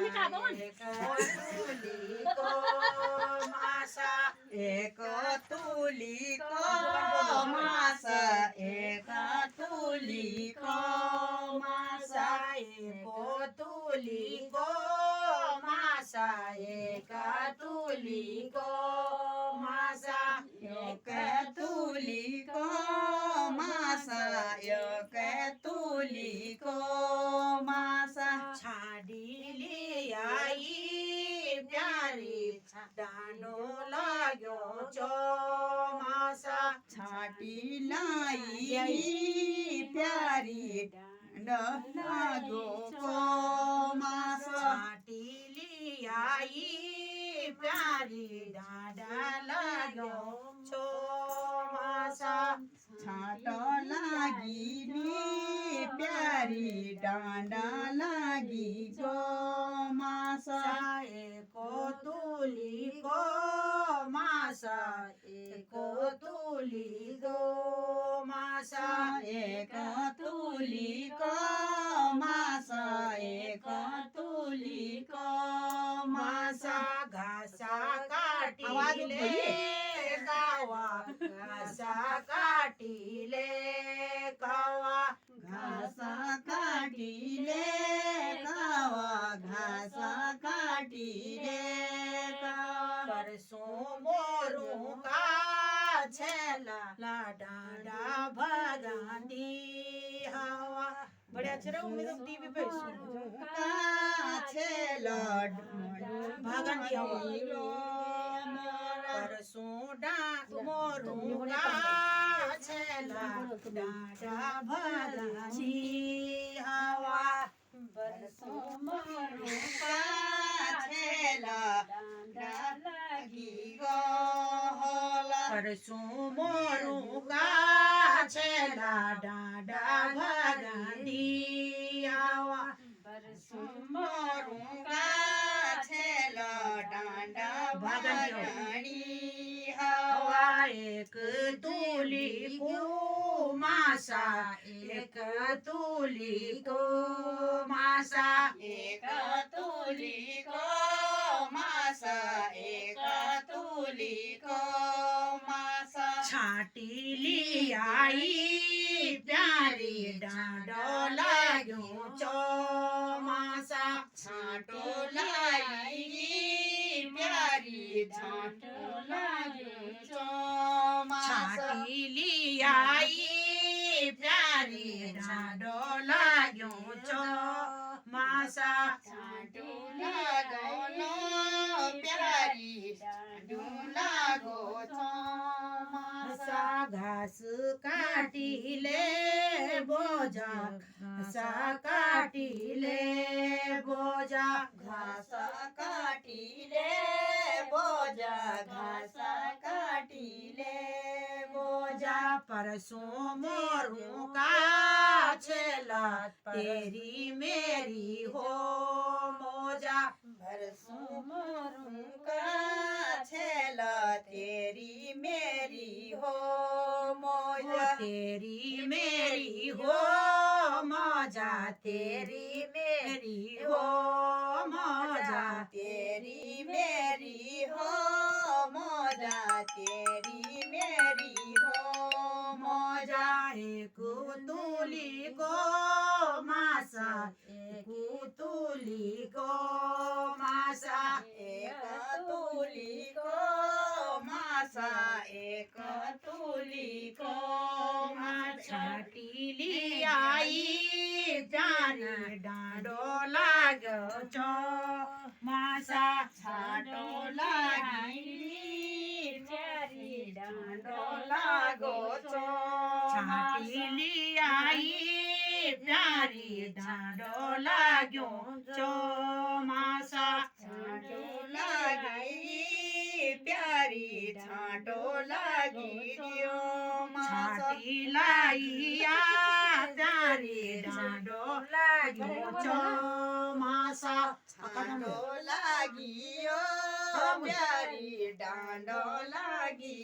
तुलीको माछा एक तुलीको माछा एक तुलीको माछा एक तुलीको माछा एक तुलीको माछा एक तुलीको माछा एक तुलीको माछा छाडी ल्याई प्यारी डाँडो लाग्यो चमासा छाटी लाई प्यारी डाँडो लाग्यो चमासा छाटी ल्याई प्यारी डाँडा लाग्यो चमासा छाट लागि प्यारी डाँडा लागि चमासा एक तुलीको माछा एक तुलीको माछा एक तुलीको माछा एक तुलीको माछा घाँसा काटिले कावा घाँसा काटिले कावा घाँसा काटिले कावा घाँसा काटिले कावा परसों मोरुका छेला ला डाँडा भगांदी हवा बड़े अच्छे रहो उम्मीद टीवी पे का छेला भगांदी हवा परसों मोरुका छेला डाँडा भगांदी हवा परसों मोरुका छेला डाँडा लागि गहला परसों मोरुका छेला डाँडा भगांदी हवा परसों मोरुका छेला डाँडा भगांदी हवा एक तुलीको माछा एक तुलीको माछा एक तुलीको माछा एक तुलीको माछा छाटी ल्याई प्यारी डाँडो लाग्यो चमासा छाटो लाई प्यारी छाटो लाग्यो चमासा छाटी ल्याई प्यारी डाँडो लाग्यो चमासा छाटो लगाउन प्यारी डाँडो लागो चमासा घाँस काटिले बोझा घाँस काटिले बोझा घाँस काटिले बोझा घाँस काटिले बोझा परसों मोरुका छेला तेरी मेरी हो मोजा परसों मोरुका छेला तेरी मेरी हो मोजा तेरी मेरी हो मोजा तेरी मेरी हो मोजा तेरी मेरी हो मोजा तेरी मेरी हो मोजा एक तुलीको माछा एक तुलीको माछा एक तुलीको माछा एक तुलीको माछा ल्याई प्यारी डाँडो लाग्यो चमासा छाटो लागि प्यारी डाँडो लागो छाटी ल्याई प्यारी डाँडो लाग्यो चमासा छाटो लागि प्यारी छाटो लागियो छाटी लाइया प्यारी डाँडो लाग्यो चमासा छाटो लागियो प्यारी डाँडो लागि